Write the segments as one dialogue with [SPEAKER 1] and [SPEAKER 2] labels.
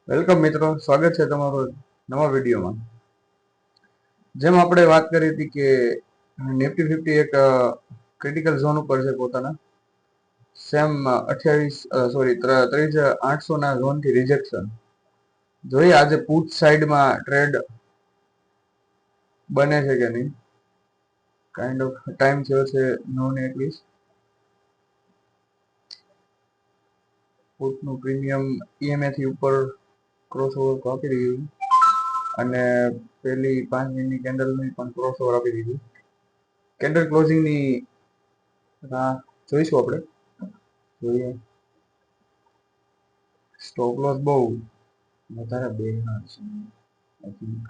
[SPEAKER 1] Welcome મિત્રો, સ્વાગત છે તમારું નવા વિડીયોમાં. જેમ આપણે વાત કરી હતી કે નિફ્ટી 50 એક ક્રિટિકલ ઝોન ઉપર છે પોતાના. સેમ 23,800 ના ઝોનથી રિજેક્શન. જોઈએ આજે પુટ સાઈડમાં ટ્રેડ બને છે કે નહીં. કાઇન્ડ ઓફ ટાઈમ થયો છે 9:20. પુટનું પ્રીમિયમ EMA થી ઉપર ક્રોસઓવર આપી રહ્યું અને પેલી 5 મિનિટની કેન્ડલની પણ ક્રોસઓવર આપી દીધું. કેન્ડલ ક્લોઝિંગની જોઈશું આપણે. જોઈએ સ્ટોપ લોસ બહુ વધારે બેના છે આઈ થિંક.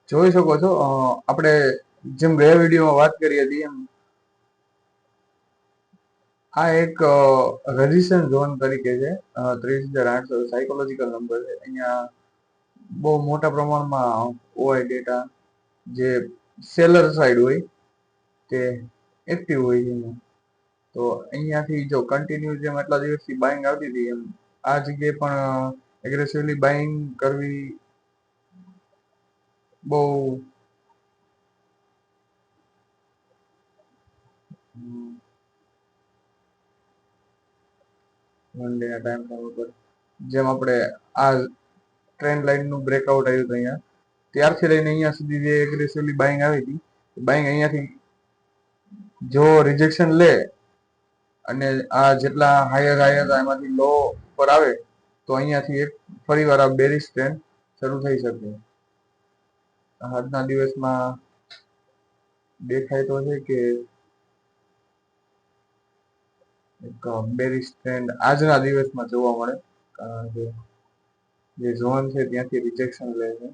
[SPEAKER 1] જોઈ શકો છો આપણે જેમ ગયા વિડીયોમાં વાત કરી હતી એમ આ એક રેઝિસ્ટન્સ ઝોન તરીકે છે. 30,800 સાયકોલોજીકલ નંબર છે. અહીંયા બહુ મોટા પ્રમાણમાં હોય ડેટા જે સેલર સાઈડ હોય તે એક્ટિવ હોય છે. તો અહીંયાથી જો કન્ટિન્યુ જેમ આટલા દિવસથી બાઇંગ આવતી હતી એમ આ જગ્યાએ પણ એગ્રેસિવલી બાઇંગ કરવી બહુ વન ડે ના ટાઈમ ફ્રેમ ઉપર જેમ આપણે આ ટ્રેન્ડ લાઇનનું બ્રેકઆઉટ આવ્યું હતું અહીંયા ત્યારથી લઈને અહીંયા સુધી જે એગ્રેસિવલી બાઇંગ આવી હતી બાઇંગ અહીંયાથી જો રિજેક્શન લે અને આ જેટલા હાયર એમાંથી લો પર આવે તો અહીંયાથી એક ફરીવાર આ બેરિશ ટ્રેન્ડ શરૂ થઈ શકે. આજના દિવસમાં દેખાય તો છે કે એક બેરિશ ટ્રેન્ડ આજના દિવસમાં જોવા મળે, કારણ કે જે ઝોન છે ત્યાંથી રિજેક્શન લે છે.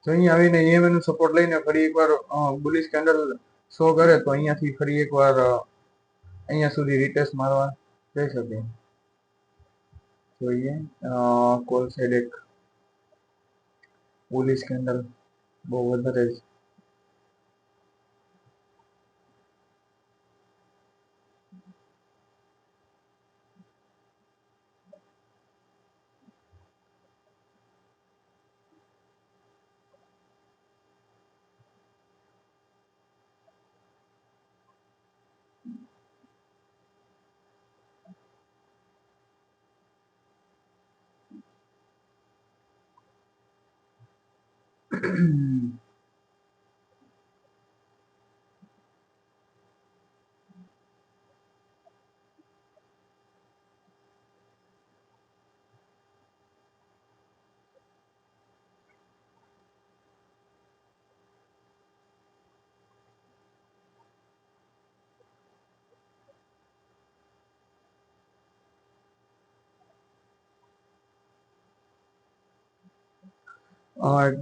[SPEAKER 1] તો અહીંયા આવીને EMA નું સપોર્ટ લઈને ફરી એકવાર બુલિશ કેન્ડલ શો કરે તો અહીંયાથી ફરી એકવાર અહીંયા સુધી રીટેસ્ટ મારવા જઈ શકે. જોઈએ કોલ સાઈડ એક બુલિશ કેન્ડલ બહુ વધારે જ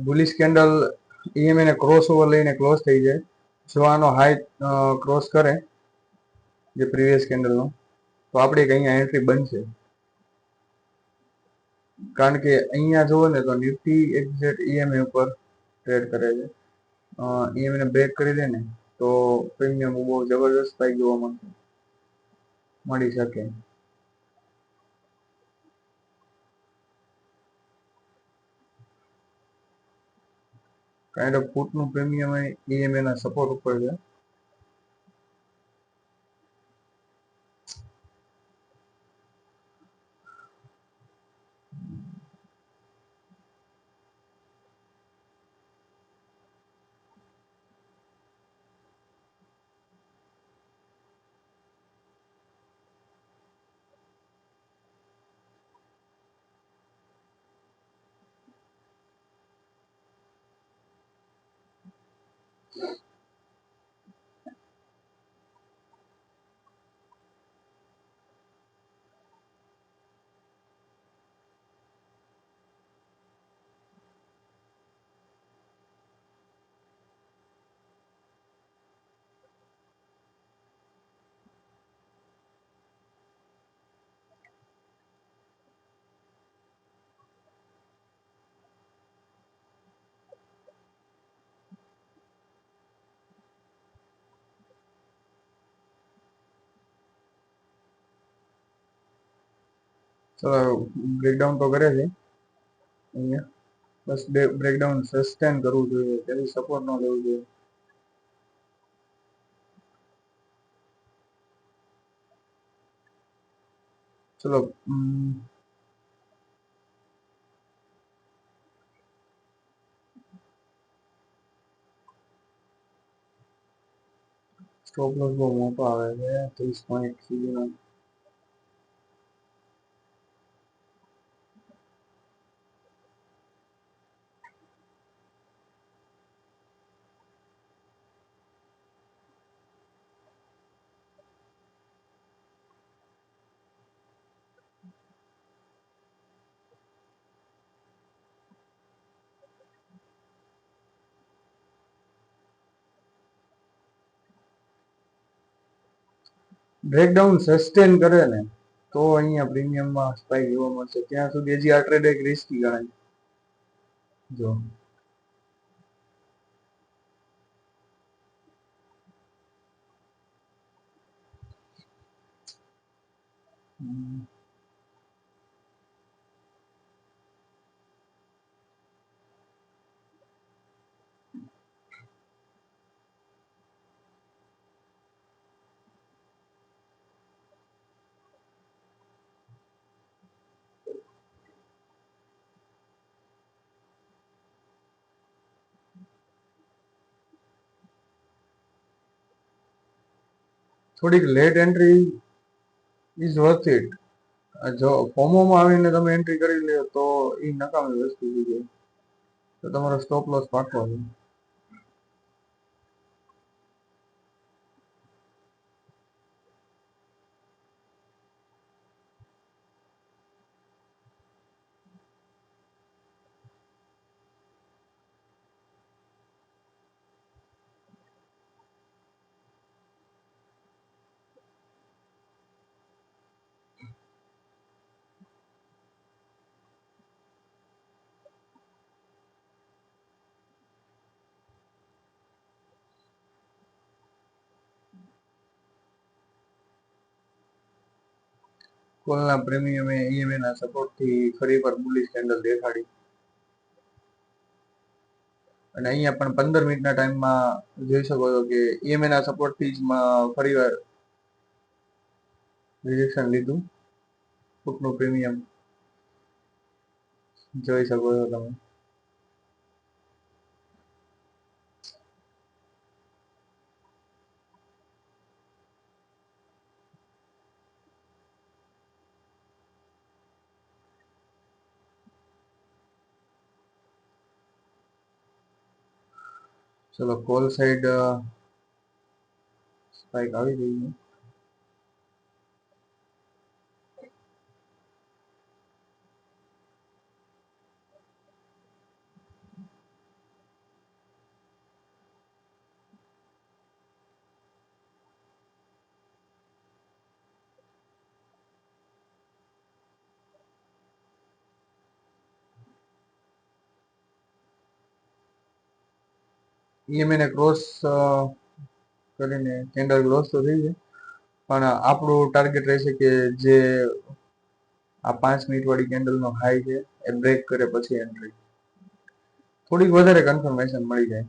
[SPEAKER 1] બુલિશ કેન્ડલ EMA ને ક્રોસ ઓવર લઈને ક્લોઝ થઈ જાય. જો આનો હાઈ ક્રોસ કરે જે પ્રીવિયસ કેન્ડલનો તો આપણે અહીંયા એન્ટ્રી બનશે, કારણ કે અહીંયા જુઓ ને તો નિફ્ટી એક્ઝેક્ટ EMA ઉપર ટ્રેડ કરે છે. EMA ને બ્રેક કરી દે ને તો પ્રીમિયમ બહુ જબરજસ્ત સ્પાઇક જોવા મળી શકે. કાઇન્ડ ઓફ પુટનું પ્રીમિયમ EMA ના સપોર્ટ ઉપર છે. ચલો બ્રેકડાઉન તો કરે છે અહીંયા. બસ બ્રેકડાઉન સસ્ટેન કરવું જોઈએ, તેની સપોર્ટ ન લેવું જોઈએ. ચલો સ્ટોપ લોસ બહુ મોટો આવે છે 30 પોઈન્ટ સુધીનો. બ્રેકડાઉન સસ્ટેન કરે ને તો અહીંયા પ્રીમિયમમાં સ્પાઇક જોવા મળશે. ત્યાં સુધી હજી આ ટ્રેડ એક રિસ્કી ગણાય. જો થોડીક late entry is worth it. જો ફોમોમાં આવીને તમે એન્ટ્રી કરી લે તો એ નકામી વસ્તુ છે. તો તમારો સ્ટોપ લોસ પાકવો છે. કોલના પ્રીમિયમે ઈએમએ ના સપોર્ટથી ફરી પર બુલિશ કેન્ડલ દેખાડી. અને અહીંયા પણ 15 મિનિટના ટાઈમમાં જોઈ શકો છો કે ઈએમએ ના સપોર્ટથી જ ફરીવાર રિજેક્શન લીધું. પુટનું પ્રીમિયમ જોઈ શકો છો તમે. ચલો કોલ સાઈડ સ્પાઇક આવી ગઈ છે. ઈએમએ ક્રોસ કરીને કેન્ડલ ક્લોઝ તો થઈ છે, પણ આપણું ટાર્ગેટ રહેશે કે જે આ 5 મિનિટ વાળી કેન્ડલનો હાઈ છે એ બ્રેક કરે પછી એન્ટ્રી. થોડીક વધારે કન્ફર્મેશન મળી જાય.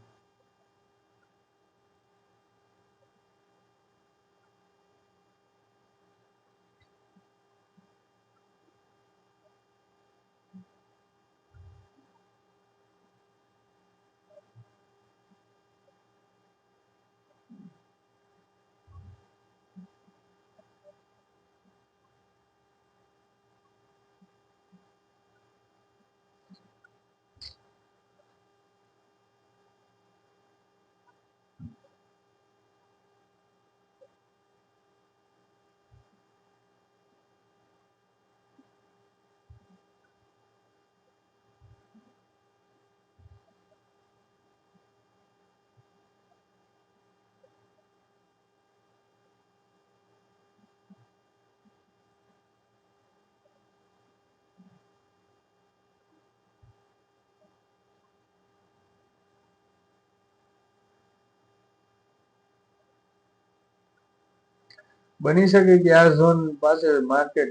[SPEAKER 1] બની શકે કે આ ઝોન પાસે માર્કેટ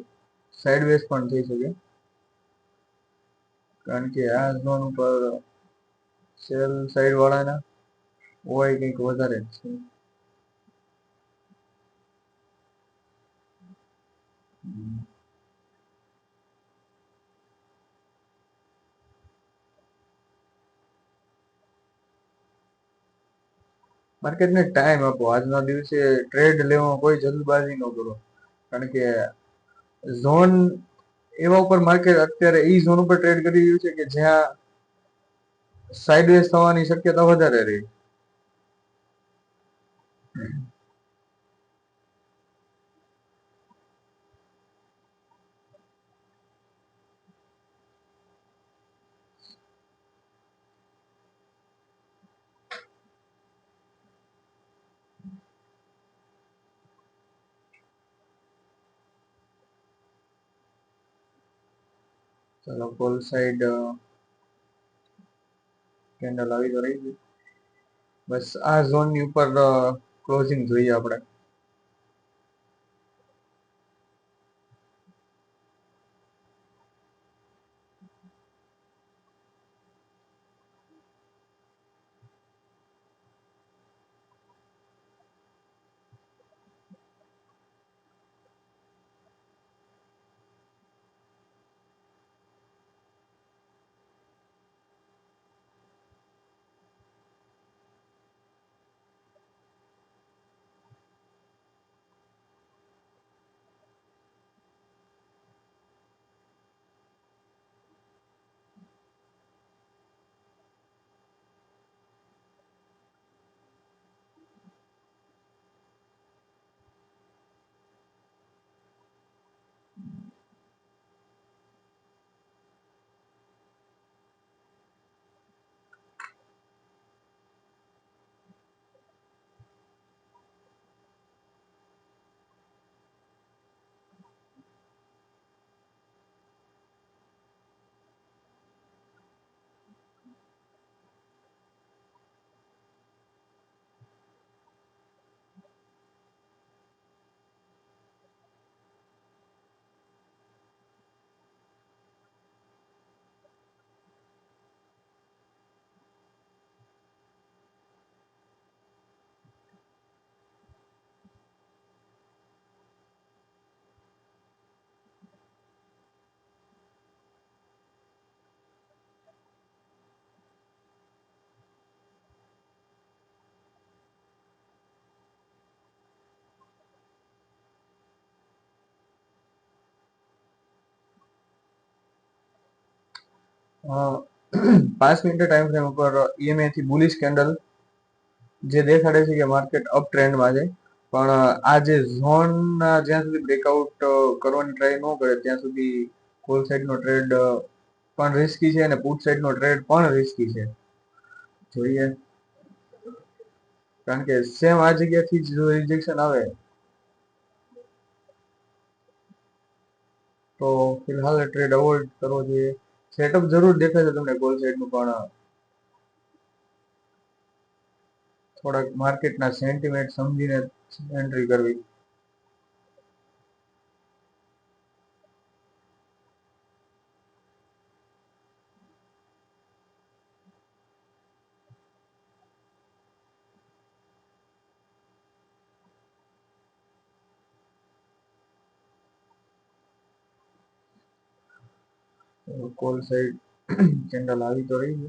[SPEAKER 1] સાઇડવેઝ પણ થઈ શકે, કારણ કે આ ઝોન ઉપર સેલ સાઈડ વાળાના હોય કંઈક વધારે જ છે. માર્કેટને ટાઈમ આપો. આજના દિવસે ટ્રેડ લેવામાં કોઈ જલ્દબાજી ન કરો, કારણ કે ઝોન એવા ઉપર માર્કેટ અત્યારે ઈ ઝોન ઉપર ટ્રેડ કરી રહ્યું છે કે જ્યાં સાઇડવેઝ થવાની શક્યતા વધારે રહી. ચાલો કોલ સાઈડ કેન્ડલ આવી તો રહી ગઈ. બસ આ ઝોન ની ઉપર ક્લોઝિંગ જોઈએ આપણે. અ, 5 મિનિટ ટાઈમ ફ્રેમ ઉપર EMA થી બુલિશ કેન્ડલ જે દેખાડે છે કે માર્કેટ અપ ટ્રેન્ડમાં છે, પણ આ જે ઝોન જ્યાં સુધી બ્રેકઆઉટ કરવાની ટ્રાય ન કરે ત્યાં સુધી કોલ સાઈડ નો ટ્રેડ પણ રિસ્કી છે અને પુટ સાઈડ નો ટ્રેડ પણ રિસ્કી છે. જોઈએ, કારણ કે સેમ આ જગ્યાથી જો રિજેક્શન આવે તો ફિલહાલ ટ્રેડ અવોઇડ કરવો જોઈએ. સેટઅપ જરૂર દેખાશે તમને કોલ સાઈડ નું, પણ થોડાક માર્કેટના સેન્ટિમેન્ટ સમજીને એન્ટ્રી કરવી. કોલ સાઈડ કેન્ડલ આવી તો રહી છે.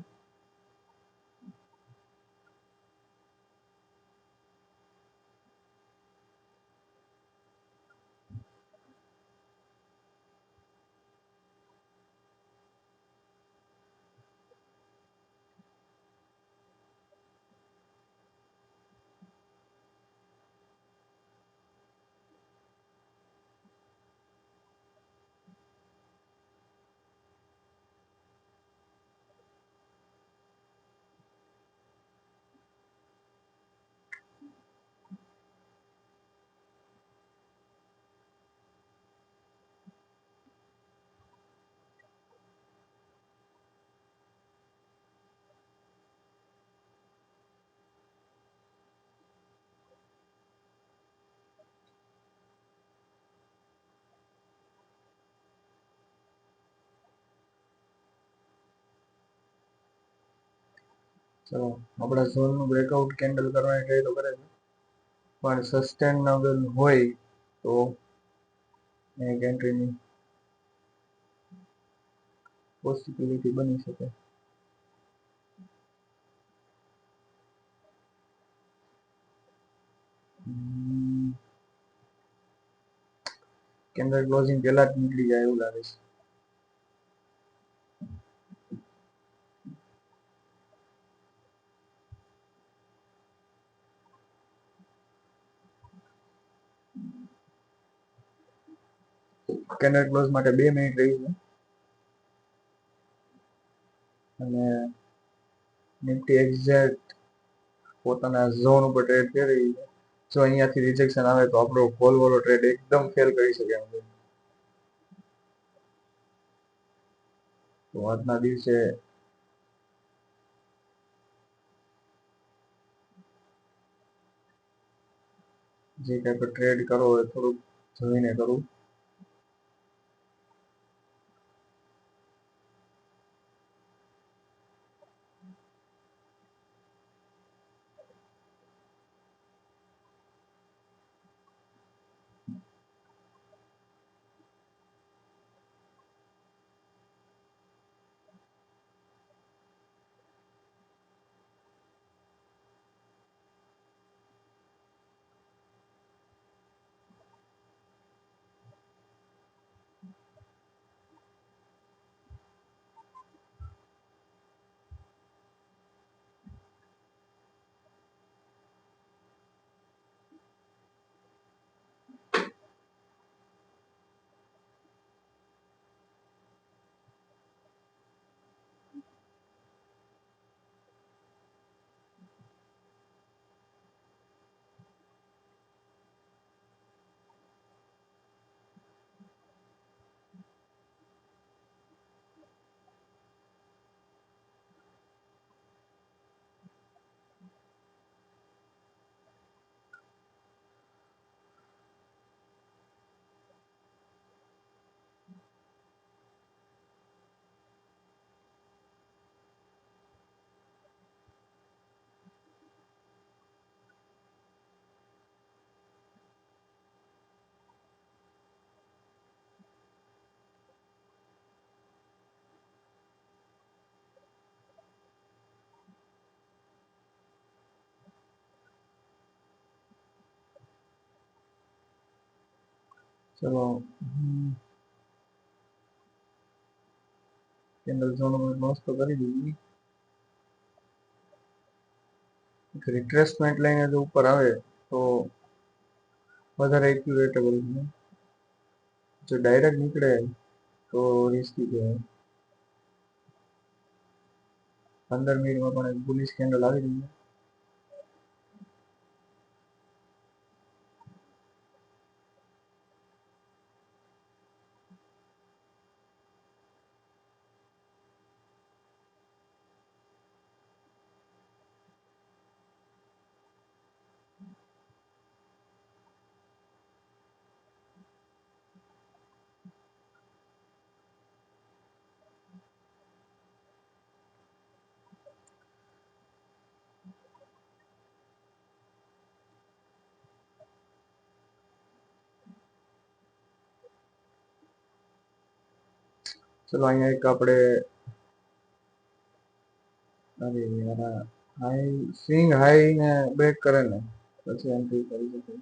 [SPEAKER 1] ચલો આપણા ઝોનનું બ્રેકઆઉટ કેન્ડલ કરવાની ટ્રાય તો કરે છે, પણ સસ્ટેનેબલ હોય તો એક એન્ટ્રીની પોસિબિલિટી બની શકે. કેન્ડલ ક્લોઝિંગ પહેલા જ નીકળી જાય એવું લાગે છે. કેન્ડલ ક્લોઝ માટે 2 મિનિટ રહી છે અને નિફ્ટી એક્ઝેક્ટ પોતાના ઝોન ઉપર ટ્રેડ કરી રહી છે. જો અહીંયાથી રિજેક્શન આવે તો આપણો કોલ વાળો ટ્રેડ એકદમ ફેલ કરી શકે એમ છે. તો આજના દિવસે જે કંઈ પણ ટ્રેડ કરો હોય થોડુંક જોઈને કરવું. ચલો કેન્ડલ ઝોન ક્લોઝ તો કરી દીધી. રિટ્રેસમેન્ટ લઈને જો ઉપર આવે તો વધારે એક્યુરેટેબલ છે. જો ડાયરેક્ટ નીકળે તો રિસ્કી કહેવાય. 15 મિનિટમાં પણ એક બુલિશ કેન્ડલ આવી રહી છે. ચલો અહીંયા એક આપણે અરે યાર હાઈ સ્વિંગ હાઈ ને બ્રેક કરે ને પછી એન્ટ્રી કરી શકે.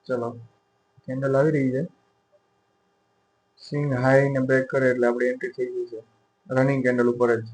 [SPEAKER 1] ચલો, કેન્ડલ આવી રહી છે. સ્વિંગ હાઈ ને બ્રેક કરે એટલે આપણી એન્ટ્રી થઈ ગઈ છે રનિંગ કેન્ડલ ઉપર જ.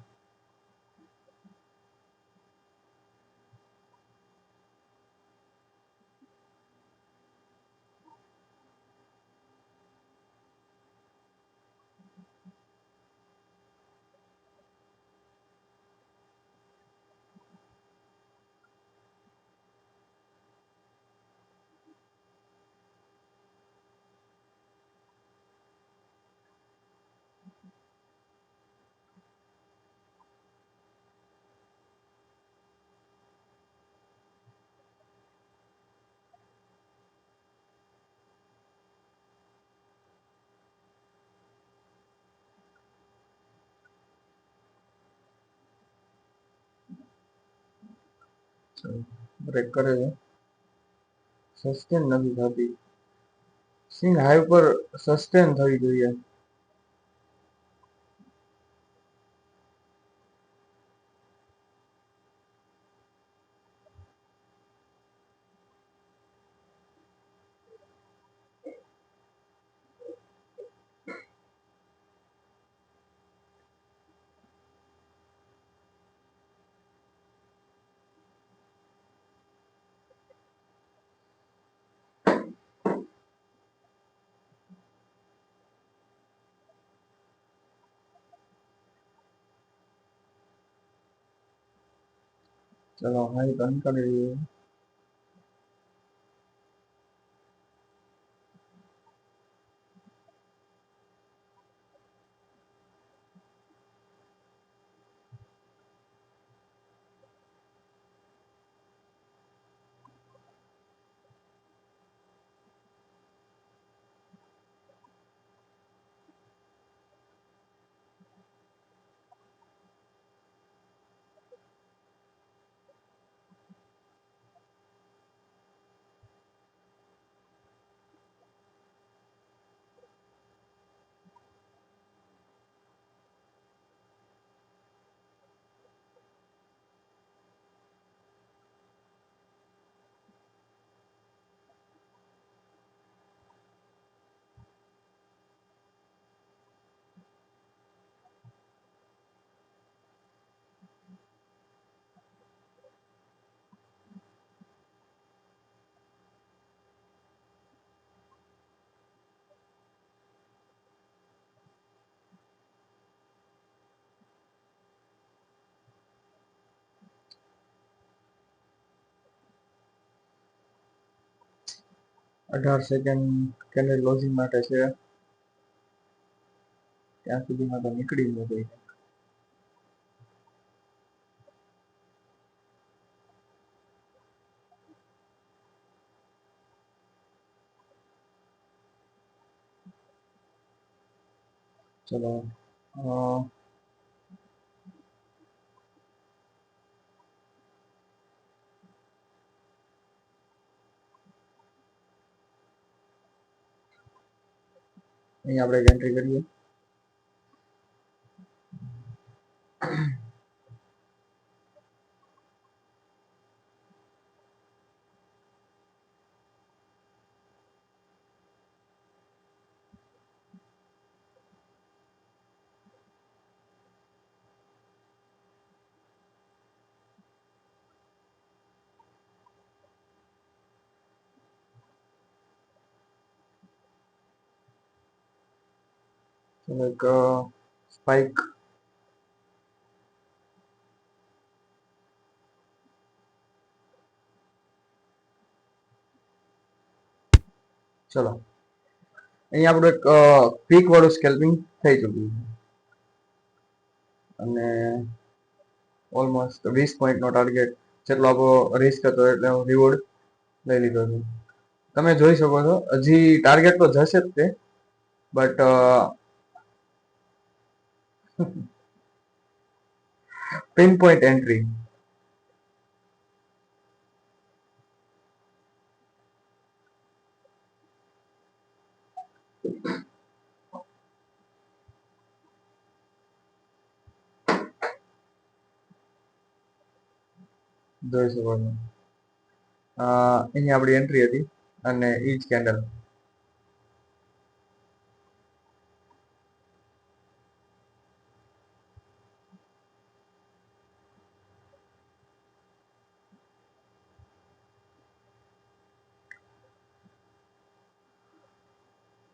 [SPEAKER 1] બ્રેક કરે છે, સસ્ટેન નથી થતી. સ્વિંગ હાઈ ઉપર સસ્ટેન થવી જોઈએ. ચલો હાઈ બંધ કરી દઈએ. અઢાર સેકન્ડ કેન્ડલ ક્લોઝિંગ માટે છે. ત્યાં સુધીમાં તો નીકળી ન ગઈ. ચલો અહીં આપણે એન્ટ્રી કરીએ. એક સ્પાઇક. ચલો અહીં આપણું એક પીક વાળું સ્કેલ્પિંગ થઈ ચૂક્યું છે અને ઓલમોસ્ટ 20 પોઈન્ટનો ટાર્ગેટ જેટલો આપણો રિસ્ક હતો એટલે હું રિવોર્ડ લઈ લીધો છે. તમે જોઈ શકો છો હજી ટાર્ગેટ તો જશે જ તે, બટ પિન પોઈન્ટ એન્ટ્રી. જોઈ શકો છો. અહીંયા આપણી એન્ટ્રી હતી અને ઈચ કેન્ડલ.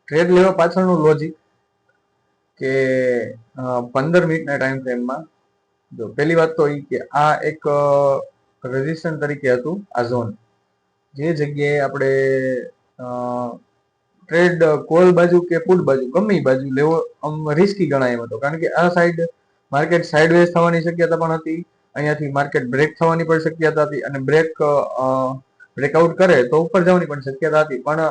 [SPEAKER 1] ટ્રેડ લેવા પાછળનું લોજિક કે 15 મિનિટના ટાઈમ ફ્રેમમાં જો પહેલી વાત તો એ કે આ એક રેઝિસ્ટન્સ તરીકે હતું આ ઝોન, જે જગ્યાએ આપણે ટ્રેડ કોલ બાજુ કે પુટ બાજુ ગમે બાજુ લેવો આમ રિસ્કી ગણાય એમ હતો, કારણ કે આ સાઈડ માર્કેટ સાઇડવેઝ થવાની શક્યતા પણ હતી, અહીંયાથી માર્કેટ બ્રેક થવાની પણ શક્યતા હતી, અને બ્રેકઆઉટ કરે તો ઉપર જવાની પણ શક્યતા હતી. પણ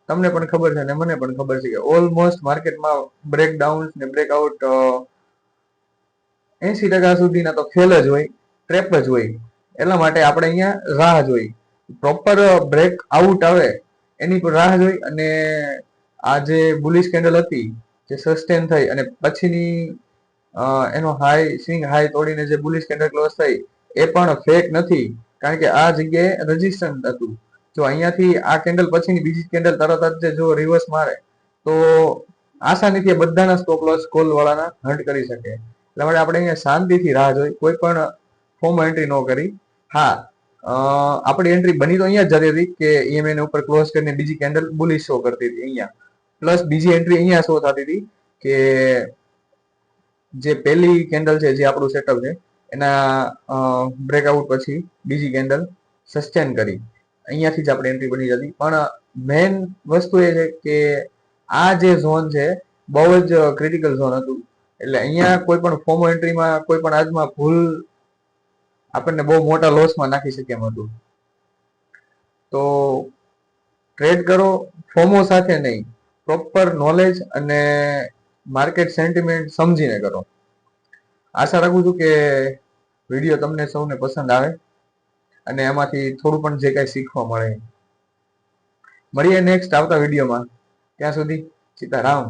[SPEAKER 1] તમને પણ ખબર છે અને મને પણ ખબર છે કે ઓલમોસ્ટ માર્કેટમાં બ્રેકડાઉન ને બ્રેકઆઉટ 80% સુધીના તો ફેલ જ હોય, ટ્રેપ જ હોય. એટલા માટે આપણે અહીંયા રાહ જોઈ, પ્રોપર બ્રેક આઉટ આવે એની પર રાહ જોઈ, અને આ જે બુલિશ કેન્ડલ હતી જે સસ્ટેન થઈ અને પછીની એનો સ્વિંગ હાઈ તોડીને જે બુલિશ કેન્ડલ ક્લોઝ થઈ એ પણ ફેક નથી, કારણ કે આ જગ્યાએ રેઝિસ્ટન્સ હતું. જો અહીંયાથી આ કેન્ડલ પછીની બીજી કેન્ડલ તરત જ જો રિવર્સ મારે તો આસાનીથી બધાના સ્ટોપ લોસ કોલ વાળાના હન્ટ કરી શકે. એટલા માટે આપણે અહીંયા શાંતિથી રાહ જોઈ, કોઈ પણ ફોર્મ એન્ટ્રી ન કરી. હા, આપણી એન્ટ્રી બની તો અહીંયા જ જતી હતી કે EMA ઉપર ક્લોઝ કરીને બીજી કેન્ડલ બુલિશ શો કરતી હતી અહીંયા, પ્લસ બીજી એન્ટ્રી અહીંયા શો થતી હતી કે જે પહેલી કેન્ડલ છે જે આપણું સેટઅપ છે એના બ્રેકઆઉટ પછી બીજી કેન્ડલ સસ્ટેન કરી, અહીંયાથી જ આપણી એન્ટ્રી બની જતી. પણ મેઇન વસ્તુ એ છે કે આ જે ઝોન છે બહુ જ ક્રિટિકલ ઝોન હતું, એટલે અહીંયા કોઈ પણ ફોમો એન્ટ્રીમાં કોઈ પણ આજમાં ભૂલ આપણને બહુ મોટા લોસમાં નાખી શકે એમ હતું. તો ટ્રેડ કરો ફોમો સાથે નહીં, પ્રોપર નોલેજ અને માર્કેટ સેન્ટિમેન્ટ સમજીને કરો. આશા રાખું છું કે વિડીયો તમને સૌને પસંદ આવે અને એમાંથી થોડું પણ જે કાંઈ શીખવા મળે. મળીએ નેક્સ્ટ આવતા વિડીયોમાં. ત્યાં સુધી સીતારામ.